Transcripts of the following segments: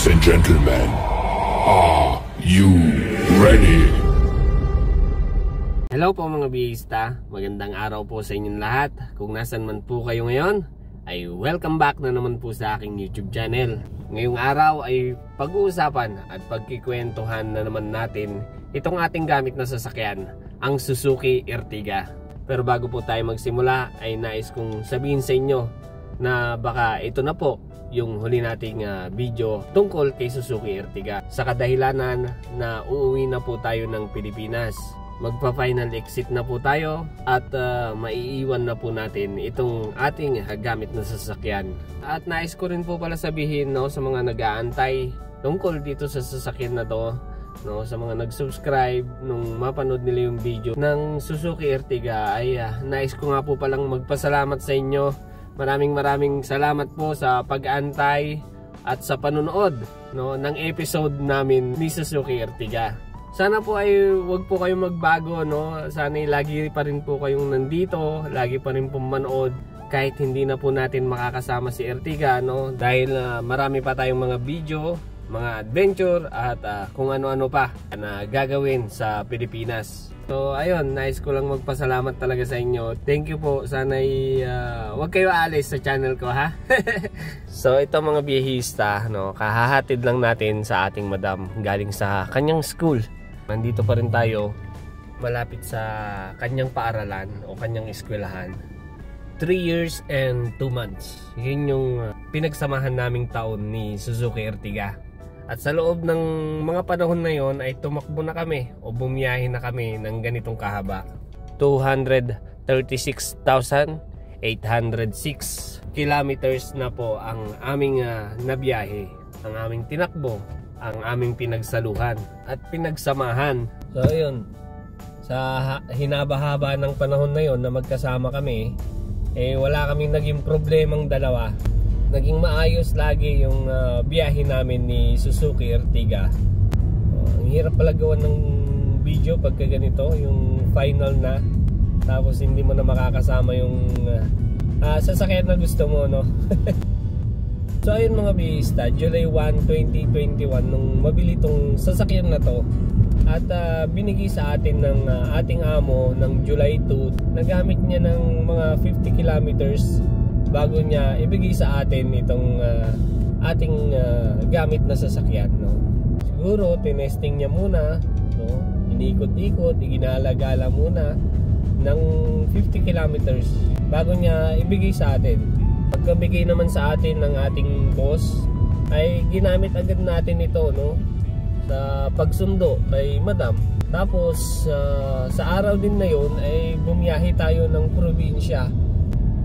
Ladies and gentlemen, are you ready? Hello po mga biyahista, magandang araw po sa inyong lahat. Kung nasan man po kayo ngayon, ay welcome back na naman po sa aking YouTube channel. Ngayong araw ay pag-uusapan at pagkikwentuhan na naman natin itong ating gamit na sasakyan, ang Suzuki Ertiga. Pero bago po tayo magsimula ay nais kong sabihin sa inyo na baka ito na po yung huli nating video tungkol kay Suzuki Ertiga, sa kadahilanan na uuwi na po tayo ng Pilipinas. Magpa-final exit na po tayo at maiiwan na po natin itong ating gamit na sasakyan. At nais ko rin po pala sabihin, no, sa mga nag-aantay tungkol dito sa sasakyan na to, no, sa mga nag-subscribe nung mapanood nila yung video ng Suzuki Ertiga, ay nais ko nga po palang magpasalamat sa inyo. Maraming salamat po sa pag-antay at sa panonood, no, ng episode namin ni Suzuki Ertiga. Sana po ay wag po kayong magbago, no. Sana ay lagi pa rin po kayong nandito, lagi pa rin po manood kahit hindi na po natin makakasama si Ertiga, no, dahil marami pa tayong mga video, mga adventure at kung ano-ano pa na gagawin sa Pilipinas. So ayun, nais ko lang magpasalamat talaga sa inyo. Thank you po. Sana'y wag kayo aalis sa channel ko, ha. So ito mga biyahista, no, kahahatid lang natin sa ating madam galing sa kanyang school. Nandito pa rin tayo malapit sa kanyang paaralan o kanyang eskwelahan. 3 years and 2 months. Yun yung pinagsamahan naming taon ni Suzuki Ertiga. At sa loob ng mga panahon na yon ay tumakbo na kami o bumiyahe na kami ng ganitong kahaba. 236,806 kilometers na po ang aming nabiyahe, ang aming tinakbo, ang aming pinagsaluhan at pinagsamahan. So ayun, sa hinaba-haba ng panahon na yon na magkasama kami, wala kaming naging problemang dalawa. Naging maayos lagi yung biyahe namin ni Suzuki Ertiga. Ang hirap pala gawa ng video pagka ganito, yung final na, tapos hindi mo na makakasama yung sasakyan na gusto mo, no. So ayun mga biyahista, July 1, 2021 nung mabili tong sasakyan na to at binigay sa atin ng ating amo ng July 2. Nagamit niya ng mga 50 kilometers bago niya ibigay sa atin itong ating gamit na sasakyan, no. Siguro tinesting niya muna, no, inikot-ikot, iginala-gala muna ng 50 kilometers bago niya ibigay sa atin. Pagkabigay naman sa atin ng ating boss ay ginamit agad natin ito, no, sa pagsundo kay madam. Tapos sa araw din na yun ay bumiyahe tayo ng probinsya.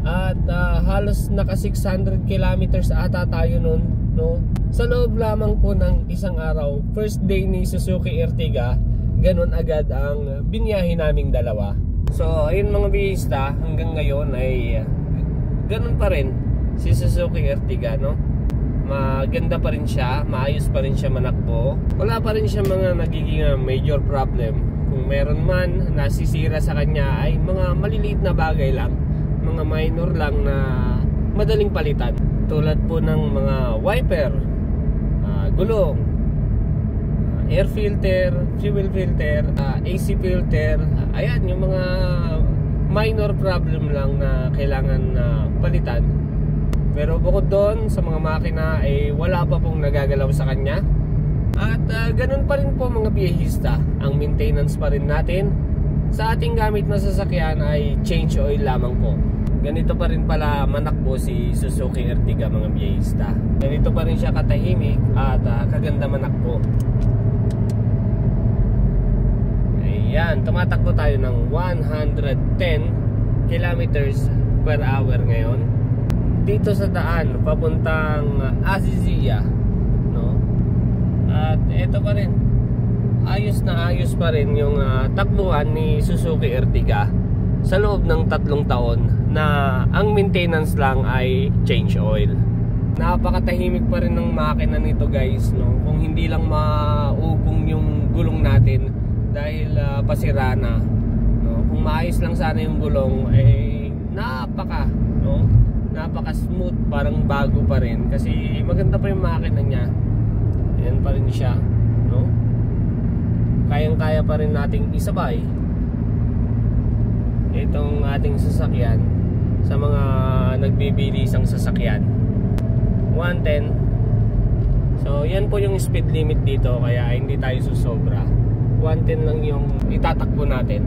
At halos naka 600 kilometers ata tayo nun, no? Sa loob lamang po ng isang araw, first day ni Suzuki Ertiga, ganun agad ang binyahe naming dalawa. So ayun mga biyahista, hanggang ngayon ay ganun pa rin si Suzuki Ertiga, no? Maganda pa rin siya, maayos pa rin siya manakbo. Wala pa rin siya mga nagiging major problem. Kung meron man nasisira sa kanya ay mga maliliit na bagay lang, mga minor lang na madaling palitan, tulad po ng mga wiper, gulong, air filter, fuel filter, AC filter. Ayan yung mga minor problem lang na kailangan palitan. Pero bukod doon sa mga makina ay wala pa pong nagagalaw sa kanya. At ganun pa rin po mga biyahista, ang maintenance pa rin natin sa ating gamit na sasakyan ay change oil lamang po. Ganito pa rin pala manakbo si Suzuki Ertiga mga biyahista. Ganito pa rin siya katahimik at kaganda manakbo. Ayan, tumatakbo tayo ng 110 kilometers per hour ngayon dito sa daan papuntang Azizia, no? At ito pa rin, ayos na ayos pa rin yung takbuhan ni Suzuki Ertiga sa loob ng 3 taon na ang maintenance lang ay change oil. Napakatahimik pa rin ng makina nito guys, no? Kung hindi lang maugong yung gulong natin dahil pasira na, no? Kung maayos lang sana yung gulong ay napaka smooth, parang bago pa rin kasi maganda pa yung makina niya. Ayan pa rin siya, no? Kayang-kaya pa rin nating isabay itong ating sasakyan sa mga nagbibilisang sasakyan. 110. So yan po yung speed limit dito, kaya hindi tayo susobra. 110 lang yung itatakbo natin.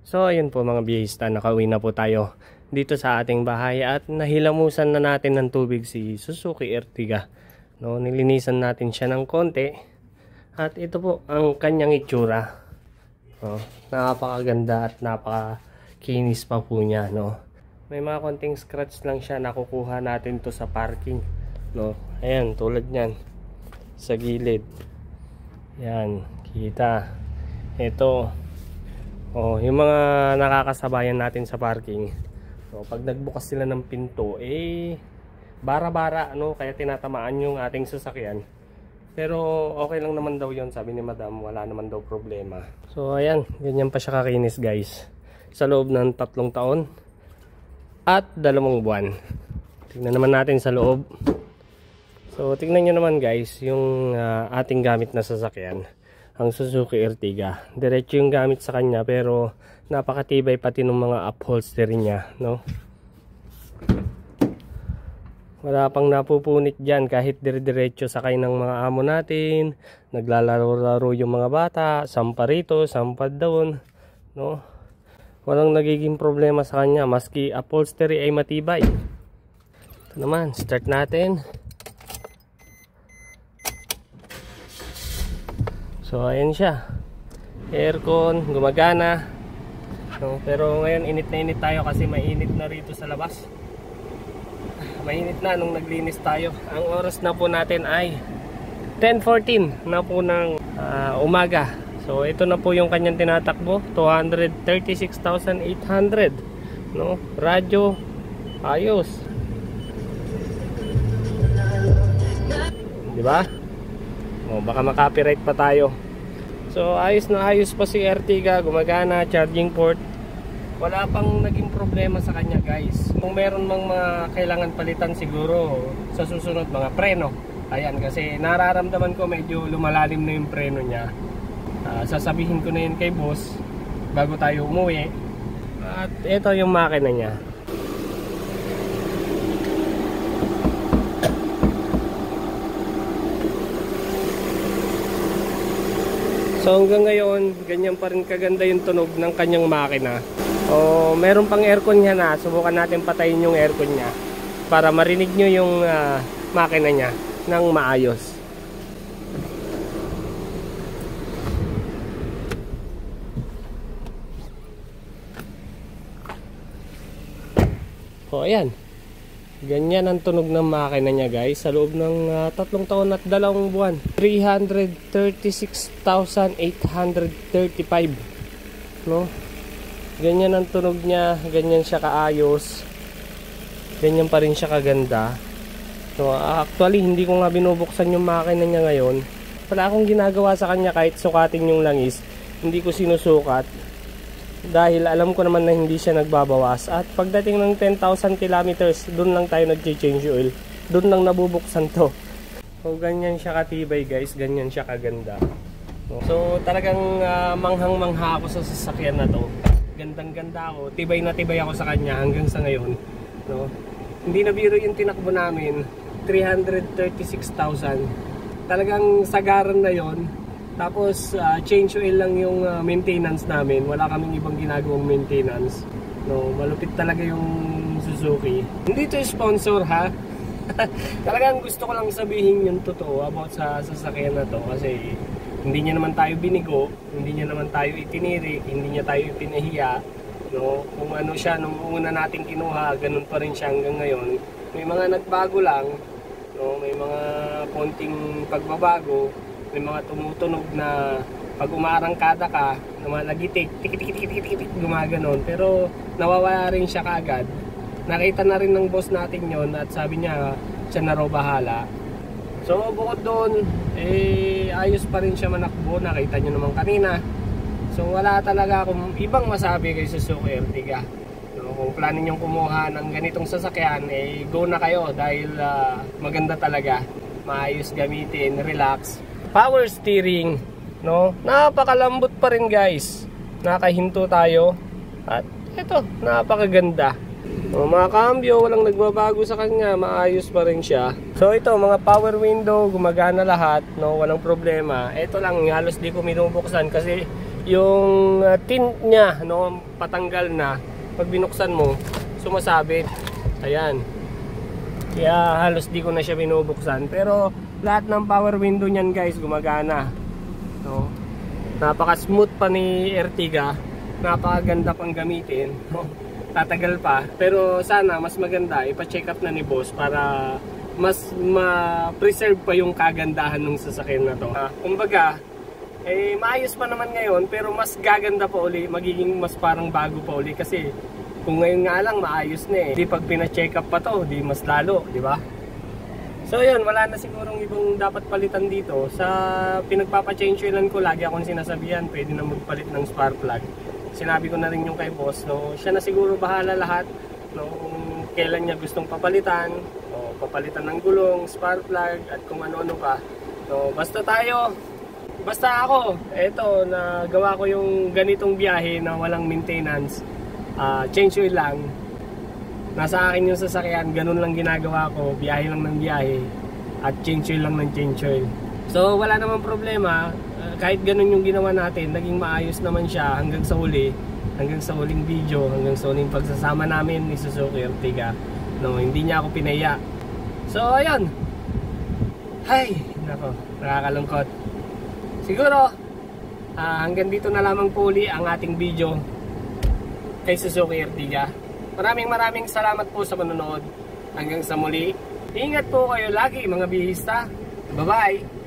So ayun po mga biyahista, nakauwi na po tayo dito sa ating bahay at nahilamusan na natin ng tubig si Suzuki Ertiga, no? Nilinisan natin siya ng konti at ito po ang kanyang itsura. Napakaganda at napakakinis pa po niya, no? May mga konting scratch lang siya, nakukuha natin to sa parking, no? Ayan, tulad niyan sa gilid. Yan, kita. Ito. Yung mga nakakasabayan natin sa parking. So, pag nagbukas sila ng pinto, bara-bara, no? Kaya tinatamaan yung ating sasakyan. Pero okay lang naman daw yon, sabi ni madam, wala naman daw problema. So ayan, ganyan pa siya kakinis guys, sa loob ng 3 taon at 2 buwan. Tingnan naman natin sa loob. So tingnan nyo naman guys, yung ating gamit na sasakyan, ang Suzuki Ertiga. Diretso yung gamit sa kanya, pero napakatibay pati ng mga upholstery niya, no? Wala pang napupunit dyan, kahit dire-diretso sakay ng mga amo natin. Naglalaro-laro yung mga bata, sampa rito, sampa doon, no? Walang nagiging problema sa kanya, maski upholstery ay matibay. Ito naman, start natin. So ayan siya, aircon, gumagana, no? Pero ngayon init na init tayo kasi mainit na rito sa labas. Mainit na nung naglinis tayo. Ang oras na po natin ay 10:14 na po ng umaga. So ito na po yung kanyang tinatakbo, 236,800, no? Radyo ayos, di ba? Baka makapiright pa tayo. So ayos na ayos pa si Ertiga, gumagana, charging port. Wala pang naging problema sa kanya guys. Kung meron mang mga kailangan palitan siguro sa susunod, mga preno. Ayan, kasi nararamdaman ko medyo lumalalim na yung preno niya. Sasabihin ko na yun kay boss bago tayo umuwi. At ito yung makina niya. So hanggang ngayon, ganyan pa rin kaganda yung tunog ng kanyang makina. Meron pang aircon niya na, subukan natin patayin yung aircon niya para marinig nyo yung makina niya ng maayos. Ayan. Ganyan ang tunog ng makina niya guys sa loob ng 3 taon at 2 buwan. 336,835, no? Ganyan ang tunog niya, ganyan siya kaayos, ganyan pa rin siya kaganda. So actually hindi ko nga binubuksan yung makina niya ngayon. Wala akong ginagawa sa kanya kahit sukatin yung langis. Hindi ko sinusukat dahil alam ko naman na hindi siya nagbabawas. At pagdating ng 10,000 kilometers, doon lang tayo nag-change oil. Doon lang nabubuksan to. So ganyan siya katibay guys, ganyan siya kaganda. So talagang manghang-mangha ako sa sasakyan na to. Gandang-ganda ako, tibay na tibay ako sa kanya hanggang sa ngayon, no? Hindi na biro yung tinakbo namin, 336,000. Talagang sagaran na yon. Tapos change oil lang yung maintenance namin. Wala kaming ibang ginagawang maintenance, no? Malupit talaga yung Suzuki. Hindi to sponsor ha. Talagang gusto ko lang sabihin yung totoo about sa sasakyan na to, kasi hindi niya naman tayo binigo, hindi niya naman tayo itinirik, hindi niya tayo pinahiya, no? Kung ano siya nung una nating kinuha, ganun pa rin siya hanggang ngayon. May mga nagbago lang, no? May mga konting pagbabago, may mga tumutunog na pag umaarangkada ka, lumalagitik, tik-tik-tik-tik-tik, gumaganon. Pero nawawala rin siya kaagad. Nakita na rin ng boss natin yon at sabi niya, siya na raw bahala. So bukod doon, ayos pa rin siya manakbo, nakita nyo naman kanina. So wala talaga akong ibang masabi kay Suzuki Ertiga. So, kung plano nyo kumuha ng ganitong sasakyan, go na kayo dahil maganda talaga. maayos gamitin, relax. Power steering, no? Napakalambot pa rin guys. Nakahinto tayo. At ito, napakaganda. Mga cambio, walang nagbabago sa kanya, maayos pa rin siya. So ito, mga power window, gumagana lahat, no? Walang problema. Ito lang, halos di ko minubuksan kasi yung tint niya, no, patanggal na. Pag binuksan mo, sumasabit. Ayan. Kaya halos di ko na siya binubuksan. Pero lahat ng power window niyan guys, gumagana. No? Napaka-smooth pa ni Ertiga. Napakaganda pang gamitin. No? Tatagal pa. Pero sana mas maganda, ipa-check up na ni boss para mas ma-preserve pa yung kagandahan ng sasakyan na to. Kumbaga, maayos pa naman ngayon pero mas gaganda pa uli, magiging mas parang bago pa uli kasi kung ngayon nga lang maayos na di pag pina-check up pa to, di mas lalo, di ba? So yun, wala na sigurong ibang dapat palitan dito. Sa pinagpapa-change oilan ko, lagi akong sinasabihan, pwede na magpalit ng spark plug. Sinabi ko na rin yung kay boss, no, siya na siguro bahala lahat, no, kung kailan niya gustong papalitan, o papalitan ng gulong, spark plug, at kung ano-ano pa. So basta ako, eto, nagawa ko yung ganitong biyahe na walang maintenance, change oil lang. Nasa akin yung sasakyan, ganun lang ginagawa ko, biyahe lang ng biyahe, at change oil lang ng change oil. So wala namang problema, kahit ganun yung ginawa natin, naging maayos naman siya hanggang sa huli, hanggang sa huling video, hanggang sa huling pagsasama namin ni Suzuki Ertiga. No, hindi niya ako pinaya. So ayun, hay, nako, nakakalungkot. Siguro, hanggang dito na lamang po uli ang ating video kay Suzuki Ertiga. Maraming salamat po sa panonood. Hanggang sa muli. Ingat po kayo lagi mga bihista. Bye-bye!